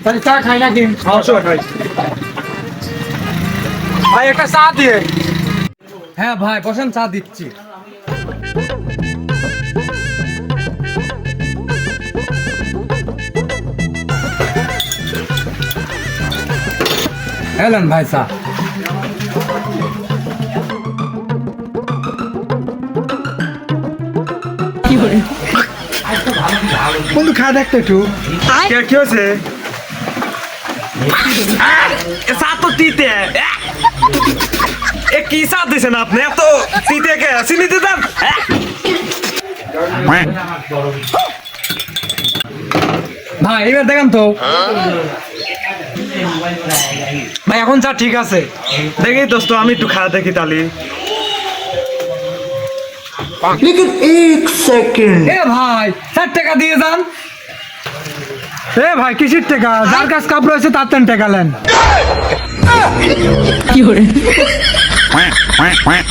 তাহলে চা খাই নাকি? অবশ্যই ভাই। ভাই একটা চা দিয়ে। হ্যাঁ ভাই বসেন, চা দিচ্ছি। এলেন ভাই চা। বন্ধু খা দেখতো একটু। কি হয়েছে? চা তো তিতে। এ কি চা দিছেন আপনি? এত তিতে কে? চিনি দিতেন? ভাই এবার দেখেন তো। ভাই এখন চা ঠিক আছে। দেখি দোস্ত আমি একটু খাওয়া দেখি তালি। এ ভাই 4 টাকা দিয়ে যান। এ ভাই কিসির টাকা? যার কাছে কাপ রয়েছে তার তেন টাকা নেন। quack, quack, quack.